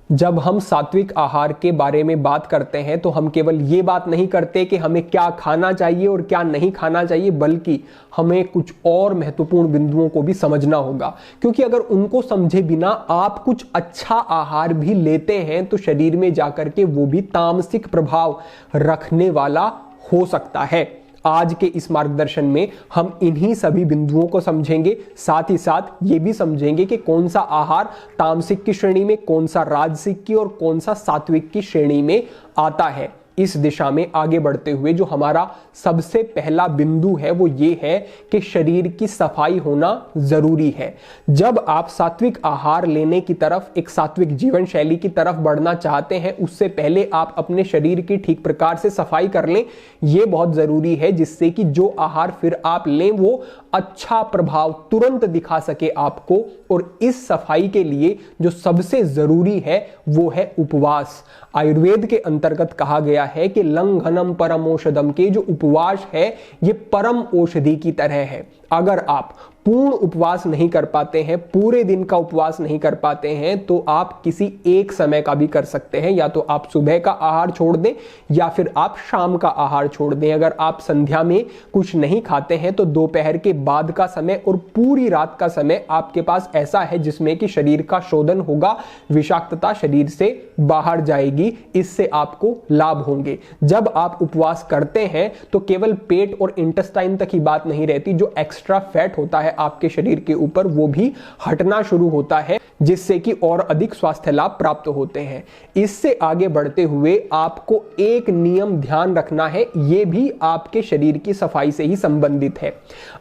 जब हम सात्विक आहार के बारे में बात करते हैं तो हम केवल ये बात नहीं करते कि हमें क्या खाना चाहिए और क्या नहीं खाना चाहिए, बल्कि हमें कुछ और महत्वपूर्ण बिंदुओं को भी समझना होगा। क्योंकि अगर उनको समझे बिना आप कुछ अच्छा आहार भी लेते हैं तो शरीर में जाकर के वो भी तामसिक प्रभाव रखने वाला हो सकता है। आज के इस मार्गदर्शन में हम इन्हीं सभी बिंदुओं को समझेंगे, साथ ही साथ ये भी समझेंगे कि कौन सा आहार तामसिक की श्रेणी में, कौन सा राजसिक की और कौन सा सात्विक की श्रेणी में आता है। इस दिशा में आगे बढ़ते हुए जो हमारा सबसे पहला बिंदु है वो ये है कि शरीर की सफाई होना जरूरी है। जब आप सात्विक आहार लेने की तरफ, एक सात्विक जीवन शैली की तरफ बढ़ना चाहते हैं, उससे पहले आप अपने शरीर की ठीक प्रकार से सफाई कर लें। यह बहुत जरूरी है जिससे कि जो आहार फिर आप लें वो अच्छा प्रभाव तुरंत दिखा सके आपको। और इस सफाई के लिए जो सबसे जरूरी है वो है उपवास। आयुर्वेद के अंतर्गत कहा गया है कि लंघनम परम औषधम, के जो उपवास है ये परम औषधि की तरह है। अगर आप पूर्ण उपवास नहीं कर पाते हैं, पूरे दिन का उपवास नहीं कर पाते हैं, तो आप किसी एक समय का भी कर सकते हैं। या तो आप सुबह का आहार छोड़ दें या फिर आप शाम का आहार छोड़ दें। अगर आप संध्या में कुछ नहीं खाते हैं तो दोपहर के बाद का समय और पूरी रात का समय आपके पास ऐसा है जिसमें कि शरीर का शोधन होगा, विषाक्तता शरीर से बाहर जाएगी। इससे आपको लाभ होंगे। जब आप उपवास करते हैं तो केवल पेट और इंटेस्टाइन तक ही बात नहीं रहती, जो एक्स्ट्रा फैट होता है आपके शरीर के ऊपर वो भी हटना शुरू होता है, जिससे कि और अधिक स्वास्थ्य लाभ प्राप्त होते हैं। इससे आगे बढ़ते हुए आपको एक नियम ध्यान रखना है, यह भी आपके शरीर की सफाई से ही संबंधित है।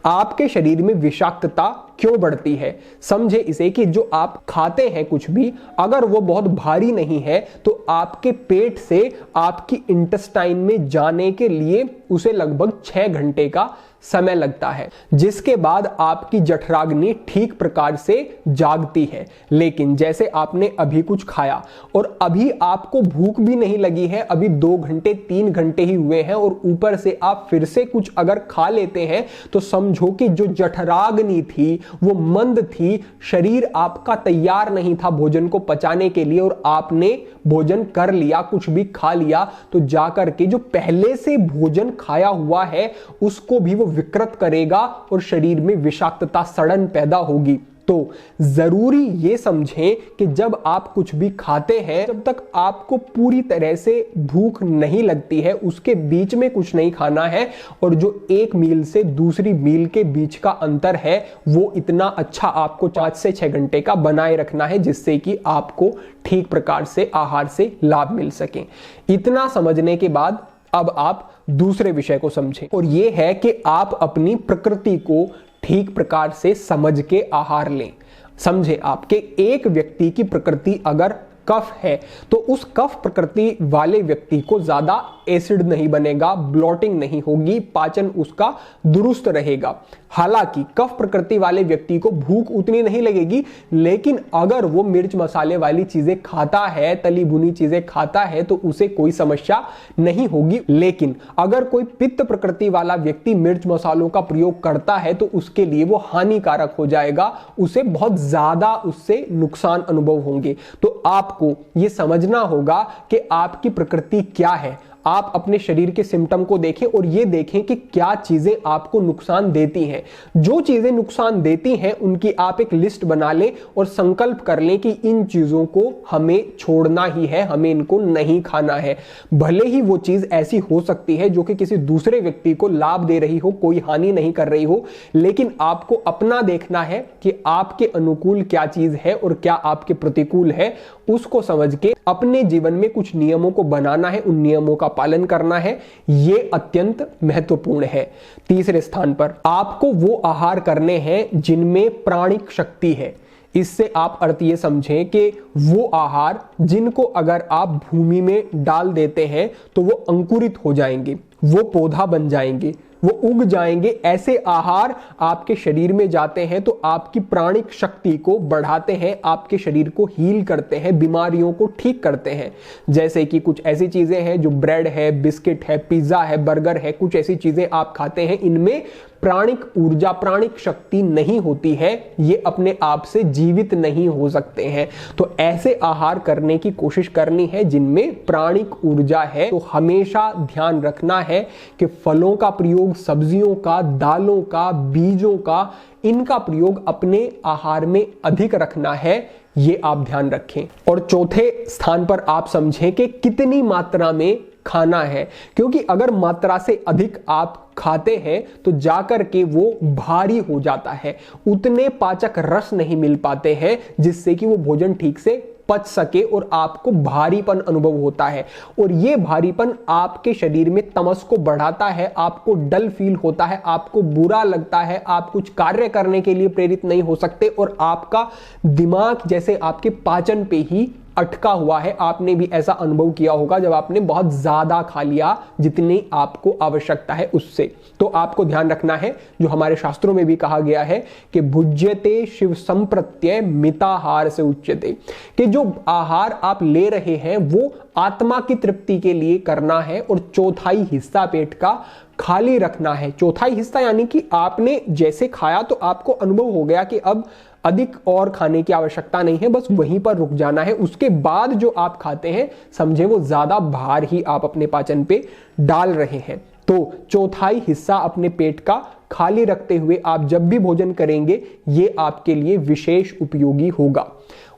आपके शरीर में विषाक्तता क्यों बढ़ती है? समझे इसे कि जो आप खाते हैं कुछ भी, अगर वो बहुत भारी नहीं है तो आपके पेट से आपकी इंटेस्टाइन में जाने के लिए उसे लगभग 6 घंटे का समय लगता है, जिसके बाद आपकी जठराग्नि ठीक प्रकार से जागती है। लेकिन जैसे आपने अभी कुछ खाया और अभी आपको भूख भी नहीं लगी है, अभी 2 घंटे 3 घंटे ही हुए हैं और ऊपर से आप फिर से कुछ अगर खा लेते हैं तो समझो कि जो जठराग्नि थी वो मंद थी, शरीर आपका तैयार नहीं था भोजन को पचाने के लिए और आपने भोजन कर लिया, कुछ भी खा लिया, तो जाकर के जो पहले से भोजन खाया हुआ है उसको भी वो विकृत करेगा और शरीर में विषाक्तता, सड़न पैदा होगी। तो जरूरी ये समझें कि जब आप कुछ भी खाते हैं, जब तक आपको पूरी तरह से भूख नहीं लगती है उसके बीच में कुछ नहीं खाना है। और जो एक मील से दूसरी मील के बीच का अंतर है वो इतना अच्छा आपको 5 से 6 घंटे का बनाए रखना है, जिससे कि आपको ठीक प्रकार से आहार से लाभ मिल सके। इतना समझने के बाद अब आप दूसरे विषय को समझें, और यह है कि आप अपनी प्रकृति को ठीक प्रकार से समझ के आहार लें। समझे आपके एक व्यक्ति की प्रकृति अगर कफ है तो उस कफ प्रकृति वाले व्यक्ति को ज्यादा एसिड नहीं बनेगा, ब्लॉटिंग नहीं होगी, पाचन उसका दुरुस्त रहेगा। हालांकि कफ प्रकृति वाले व्यक्ति को भूख उतनी नहीं लगेगी, लेकिन अगर वो मिर्च मसाले वाली चीजें खाता है, तली भुनी चीजें खाता है, तो उसे कोई समस्या नहीं होगी। लेकिन अगर कोई पित्त प्रकृति वाला व्यक्ति मिर्च मसालों का प्रयोग करता है तो उसके लिए वो हानिकारक हो जाएगा, उसे बहुत ज्यादा उससे नुकसान अनुभव होंगे। तो आपको ये समझना होगा कि आपकी प्रकृति क्या है। आप अपने शरीर के सिम्टम को देखें और ये देखें कि क्या चीजें आपको नुकसान देती हैं। जो चीजें नुकसान देती हैं उनकी आप एक लिस्ट बना लें और संकल्प कर लें कि इन चीजों को हमें छोड़ना ही है, हमें इनको नहीं खाना है। भले ही वो चीज ऐसी हो सकती है जो कि किसी दूसरे व्यक्ति को लाभ दे रही हो, कोई हानि नहीं कर रही हो, लेकिन आपको अपना देखना है कि आपके अनुकूल क्या चीज है और क्या आपके प्रतिकूल है। उसको समझ के अपने जीवन में कुछ नियमों को बनाना है, उन नियमों का पालन करना है। यह अत्यंत महत्वपूर्ण है। तीसरे स्थान पर आपको वो आहार करने हैं जिनमें प्राणिक शक्ति है। इससे आप अर्थ ये समझें कि वो आहार जिनको अगर आप भूमि में डाल देते हैं तो वो अंकुरित हो जाएंगे, वो पौधा बन जाएंगे, वो उग जाएंगे। ऐसे आहार आपके शरीर में जाते हैं तो आपकी प्राणिक शक्ति को बढ़ाते हैं, आपके शरीर को हील करते हैं, बीमारियों को ठीक करते हैं। जैसे कि कुछ ऐसी चीजें हैं जो ब्रेड है, बिस्किट है, पिज्जा है, बर्गर है, कुछ ऐसी चीजें आप खाते हैं, इनमें प्राणिक ऊर्जा, प्राणिक शक्ति नहीं होती है, ये अपने आप से जीवित नहीं हो सकते हैं। तो ऐसे आहार करने की कोशिश करनी है जिनमें प्राणिक ऊर्जा है। तो हमेशा ध्यान रखना है कि फलों का प्रयोग, सब्जियों का, दालों का, बीजों का, इनका प्रयोग अपने आहार में अधिक रखना है, ये आप ध्यान रखें। और चौथे स्थान पर आप समझें कि कितनी मात्रा में खाना है, क्योंकि अगर मात्रा से अधिक आप खाते हैं तो जाकर के वो भारी हो जाता है, उतने पाचक रस नहीं मिल पाते हैं जिससे कि वो भोजन ठीक से पच सके और आपको भारीपन अनुभव होता है। और ये भारीपन आपके शरीर में तमस को बढ़ाता है, आपको डल फील होता है, आपको बुरा लगता है, आप कुछ कार्य करने के लिए प्रेरित नहीं हो सकते और आपका दिमाग जैसे आपके पाचन पे ही अटका हुआ है। आपने भी ऐसा अनुभव किया होगा जब आपने बहुत ज्यादा खा लिया जितनी आपको आवश्यकता है उससे। तो आपको ध्यान रखना है, जो हमारे शास्त्रों में भी कहा गया है कि भुज्यते शिव संप्रत्यय मिताहार से उच्यते, कि जो आहार आप ले रहे हैं वो आत्मा की तृप्ति के लिए करना है और चौथाई हिस्सा पेट का खाली रखना है। चौथाई हिस्सा यानी कि आपने जैसे खाया तो आपको अनुभव हो गया कि अब अधिक और खाने की आवश्यकता नहीं है, बस वहीं पर रुक जाना है। उसके बाद जो आप खाते हैं समझे वो ज्यादा भार ही आप अपने पाचन पे डाल रहे हैं। तो चौथाई हिस्सा अपने पेट का खाली रखते हुए आप जब भी भोजन करेंगे ये आपके लिए विशेष उपयोगी होगा।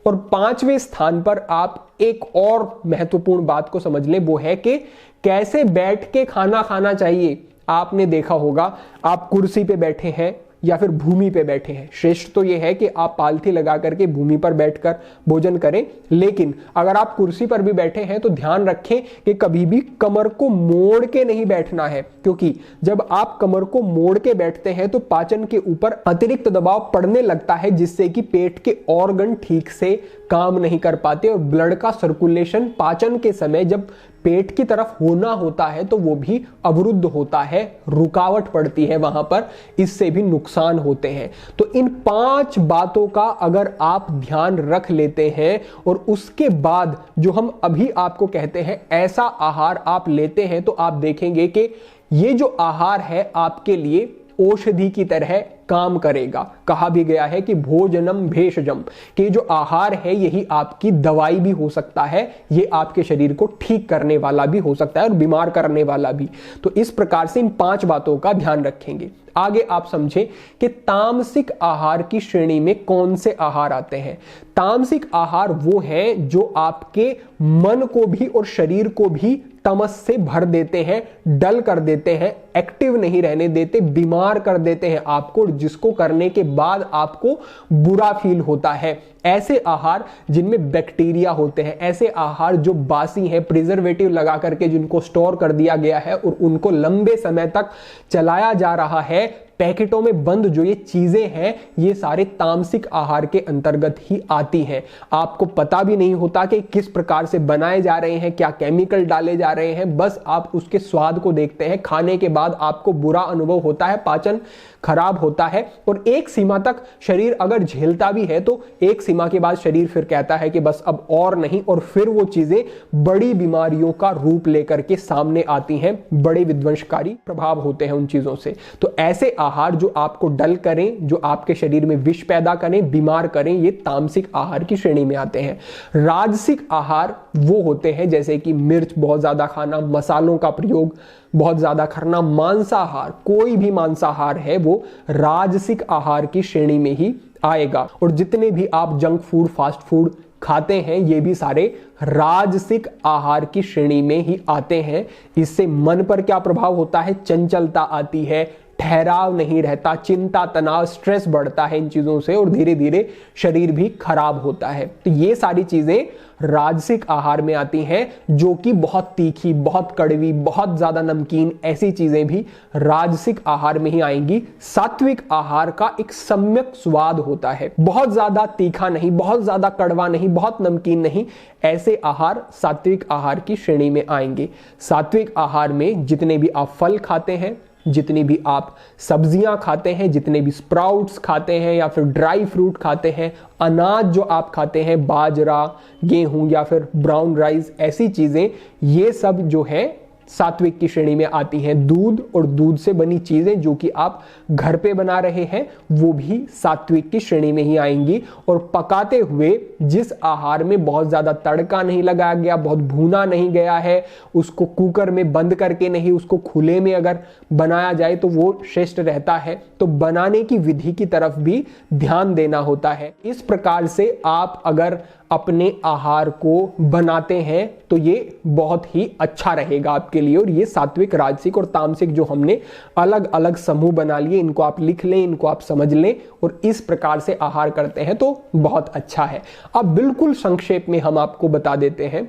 और पांचवें स्थान पर आप एक और महत्वपूर्ण बात को समझ लें, वो है कि कैसे बैठ के खाना खाना चाहिए। आपने देखा होगा आप कुर्सी पे बैठे हैं या फिर भूमि पे बैठे हैं, श्रेष्ठ तो यह है कि आप पालथी लगा करके भूमि पर बैठकर भोजन करें, लेकिन अगर आप कुर्सी पर भी बैठे हैं तो ध्यान रखें कि कभी भी कमर को मोड़ के नहीं बैठना है, क्योंकि जब आप कमर को मोड़ के बैठते हैं तो पाचन के ऊपर अतिरिक्त दबाव पड़ने लगता है जिससे कि पेट के ऑर्गन ठीक से काम नहीं कर पाते और ब्लड का सर्कुलेशन पाचन के समय जब पेट की तरफ होना होता है तो वो भी अवरुद्ध होता है, रुकावट पड़ती है वहां पर, इससे भी नुकसान होते हैं। तो इन 5 बातों का अगर आप ध्यान रख लेते हैं और उसके बाद जो हम अभी आपको कहते हैं ऐसा आहार आप लेते हैं तो आप देखेंगे कि ये जो आहार है आपके लिए औषधि की तरह काम करेगा। कहा भी गया है कि भोजनम भेषजम, कि जो आहार है यही आपकी दवाई भी हो सकता है, ये आपके शरीर को ठीक करने वाला भी हो सकता है और बीमार करने वाला भी। तो इस प्रकार से इन 5 बातों का ध्यान रखेंगे। आगे आप समझें कि तामसिक आहार की श्रेणी में कौन से आहार आते हैं। तामसिक आहार वो हैं जो आपके मन को भी और शरीर को भी तमस से भर देते हैं, डल कर देते हैं, एक्टिव नहीं रहने देते, बीमार कर देते हैं आपको, जिसको करने के बाद आपको बुरा फील होता है। ऐसे आहार जिनमें बैक्टीरिया होते हैं, ऐसे आहार जो बासी हैं, प्रिजर्वेटिव लगा करके जिनको स्टोर कर दिया गया है और उनको लंबे समय तक चलाया जा रहा है, पैकेटों में बंद जो ये चीजें हैं, ये सारे तामसिक आहार के अंतर्गत ही आती हैं। आपको पता भी नहीं होता कि किस प्रकार से बनाए जा रहे हैं, क्या केमिकल डाले जा रहे हैं, बस आप उसके स्वाद को देखते हैं। खाने के बाद आपको बुरा अनुभव होता है, पाचन खराब होता है और एक सीमा तक शरीर अगर झेलता भी है तो एक सीमा के बाद शरीर फिर कहता है कि बस अब और नहीं, और फिर वो चीजें बड़ी बीमारियों का रूप लेकर के सामने आती हैं, बड़े विध्वंसकारी प्रभाव होते हैं उन चीजों से। तो ऐसे आहार जो आपको डल करें, जो आपके शरीर में विष पैदा करें, बीमार करें, ये तामसिक आहार की श्रेणी में आते हैं। राजसिक आहार वो होते हैं जैसे कि मिर्च बहुत ज्यादा खाना, मसालों का प्रयोग बहुत ज्यादा करना, मांसाहार, कोई भी मांसाहार है वो राजसिक आहार की श्रेणी में ही आएगा। और जितने भी आप जंक फूड, फास्ट फूड खाते हैं ये भी सारे राजसिक आहार की श्रेणी में ही आते हैं। इससे मन पर क्या प्रभाव होता है? चंचलता आती है, ठहराव नहीं रहता, चिंता, तनाव, स्ट्रेस बढ़ता है इन चीजों से और धीरे धीरे शरीर भी खराब होता है। तो ये सारी चीजें राजसिक आहार में आती हैं, जो कि बहुत तीखी, बहुत कड़वी, बहुत ज्यादा नमकीन, ऐसी चीजें भी राजसिक आहार में ही आएंगी। सात्विक आहार का एक सम्यक स्वाद होता है, बहुत ज्यादा तीखा नहीं, बहुत ज्यादा कड़वा नहीं, बहुत नमकीन नहीं, ऐसे आहार सात्विक आहार की श्रेणी में आएंगे। सात्विक आहार में जितने भी आप फल खाते हैं, जितनी भी आप सब्जियां खाते हैं, जितने भी स्प्राउट्स खाते हैं या फिर ड्राई फ्रूट खाते हैं, अनाज जो आप खाते हैं, बाजरा, गेहूं या फिर ब्राउन राइस, ऐसी चीजें, ये सब जो है सात्विक की श्रेणी में आती हैं। दूध और दूध से बनी चीजें जो कि आप घर पे बना रहे हैं वो भी सात्विक की श्रेणी में ही आएंगी। और पकाते हुए जिस आहार में बहुत ज्यादा तड़का नहीं लगाया गया, बहुत भूना नहीं गया है, उसको कुकर में बंद करके नहीं, उसको खुले में अगर बनाया जाए तो वो श्रेष्ठ रहता है। तो बनाने की विधि की तरफ भी ध्यान देना होता है। इस प्रकार से आप अगर अपने आहार को बनाते हैं तो ये बहुत ही अच्छा रहेगा आपके लिए। और ये सात्विक, राजसिक और तामसिक जो हमने अलग अलग समूह बना लिए, इनको आप लिख लें, इनको आप समझ लें और इस प्रकार से आहार करते हैं तो बहुत अच्छा है। अब बिल्कुल संक्षेप में हम आपको बता देते हैं,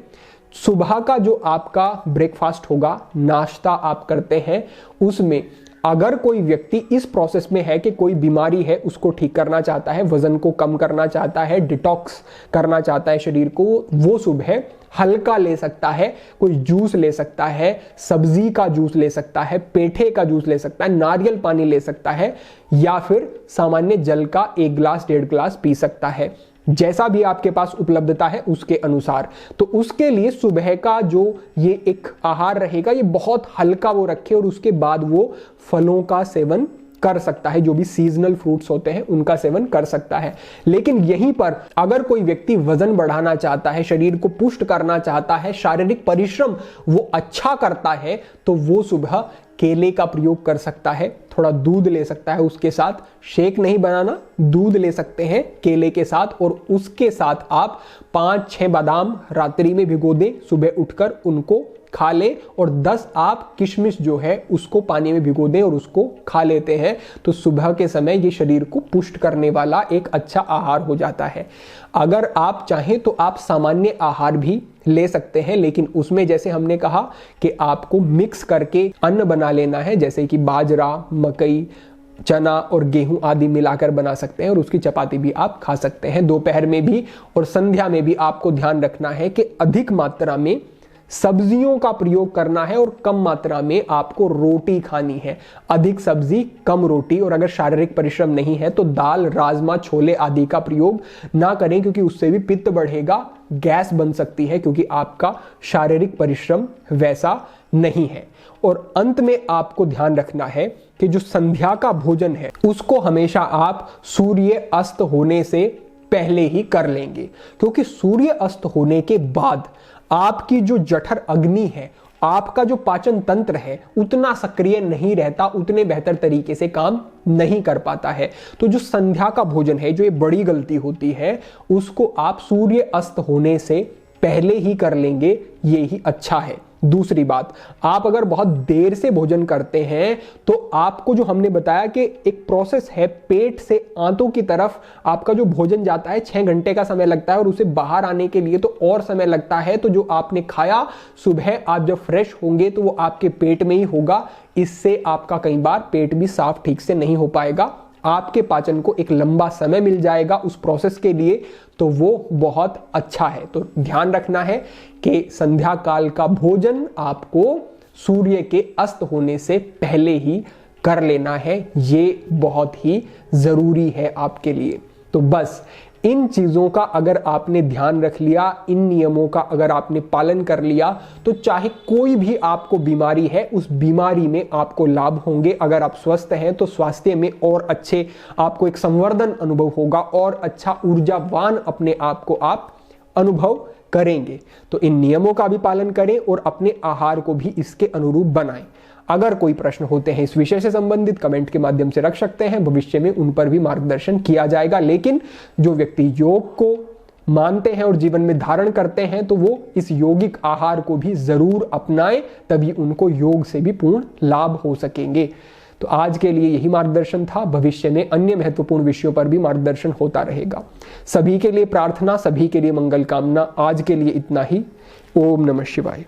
सुबह का जो आपका ब्रेकफास्ट होगा, नाश्ता आप करते हैं, उसमें अगर कोई व्यक्ति इस प्रोसेस में है कि कोई बीमारी है, उसको ठीक करना चाहता है, वजन को कम करना चाहता है, डिटॉक्स करना चाहता है शरीर को, वो सुबह हल्का ले सकता है, कोई जूस ले सकता है, सब्जी का जूस ले सकता है, पेठे का जूस ले सकता है, नारियल पानी ले सकता है, या फिर सामान्य जल का 1 गिलास 1.5 गिलास पी सकता है, जैसा भी आपके पास उपलब्धता है उसके अनुसार। तो उसके लिए सुबह का जो ये एक आहार रहेगा ये बहुत हल्का वो रखे और उसके बाद वो फलों का सेवन कर सकता है, जो भी सीजनल फ्रूट्स होते हैं उनका सेवन कर सकता है। लेकिन यहीं पर अगर कोई व्यक्ति वजन बढ़ाना चाहता है, शरीर को पुष्ट करना चाहता है, शारीरिक परिश्रम वो अच्छा करता है, तो वो सुबह केले का प्रयोग कर सकता है, थोड़ा दूध ले सकता है, उसके साथ शेक नहीं बनाना, दूध ले सकते हैं केले के साथ, और उसके साथ आप 5-6 बादाम रात्रि में भिगो दें, सुबह उठकर उनको खा लें, और 10 आप किशमिश जो है उसको पानी में भिगो दें और उसको खा लेते हैं, तो सुबह के समय ये शरीर को पुष्ट करने वाला एक अच्छा आहार हो जाता है। अगर आप चाहें तो आप सामान्य आहार भी ले सकते हैं, लेकिन उसमें जैसे हमने कहा कि आपको मिक्स करके अन्न बना लेना है, जैसे कि बाजरा, मकई, चना और गेहूं आदि मिलाकर बना सकते हैं, और उसकी चपाती भी आप खा सकते हैं। दोपहर में भी और संध्या में भी आपको ध्यान रखना है कि अधिक मात्रा में सब्जियों का प्रयोग करना है और कम मात्रा में आपको रोटी खानी है। अधिक सब्जी कम रोटी, और अगर शारीरिक परिश्रम नहीं है तो दाल, राजमा, छोले आदि का प्रयोग ना करें, क्योंकि उससे भी पित्त बढ़ेगा, गैस बन सकती है, क्योंकि आपका शारीरिक परिश्रम वैसा नहीं है। और अंत में आपको ध्यान रखना है कि जो संध्या का भोजन है उसको हमेशा आप सूर्य अस्त होने से पहले ही कर लेंगे, क्योंकि सूर्य अस्त होने के बाद आपकी जो जठर अग्नि है, आपका जो पाचन तंत्र है उतना सक्रिय नहीं रहता, उतने बेहतर तरीके से काम नहीं कर पाता है। तो जो संध्या का भोजन है, जो ये बड़ी गलती होती है, उसको आप सूर्य अस्त होने से पहले ही कर लेंगे, ये ही अच्छा है। दूसरी बात, आप अगर बहुत देर से भोजन करते हैं तो आपको जो हमने बताया कि एक प्रोसेस है, पेट से आंतों की तरफ आपका जो भोजन जाता है 6 घंटे का समय लगता है, और उसे बाहर आने के लिए तो और समय लगता है। तो जो आपने खाया सुबह आप जब फ्रेश होंगे तो वो आपके पेट में ही होगा, इससे आपका कई बार पेट भी साफ ठीक से नहीं हो पाएगा, आपके पाचन को एक लंबा समय मिल जाएगा उस प्रोसेस के लिए, तो वो बहुत अच्छा है। तो ध्यान रखना है कि संध्या काल का भोजन आपको सूर्य के अस्त होने से पहले ही कर लेना है, ये बहुत ही जरूरी है आपके लिए। तो बस इन चीजों का अगर आपने ध्यान रख लिया, इन नियमों का अगर आपने पालन कर लिया, तो चाहे कोई भी आपको बीमारी है उस बीमारी में आपको लाभ होंगे। अगर आप स्वस्थ हैं तो स्वास्थ्य में और अच्छे आपको एक संवर्धन अनुभव होगा और अच्छा ऊर्जावान अपने आप को आप अनुभव करेंगे। तो इन नियमों का भी पालन करें और अपने आहार को भी इसके अनुरूप बनाएं। अगर कोई प्रश्न होते हैं इस विषय से संबंधित, कमेंट के माध्यम से रख सकते हैं, भविष्य में उन पर भी मार्गदर्शन किया जाएगा। लेकिन जो व्यक्ति योग को मानते हैं और जीवन में धारण करते हैं तो वो इस यौगिक आहार को भी जरूर अपनाएं, तभी उनको योग से भी पूर्ण लाभ हो सकेंगे। तो आज के लिए यही मार्गदर्शन था, भविष्य में अन्य महत्वपूर्ण विषयों पर भी मार्गदर्शन होता रहेगा। सभी के लिए प्रार्थना, सभी के लिए मंगल कामना। आज के लिए इतना ही। ओम नमः शिवाय।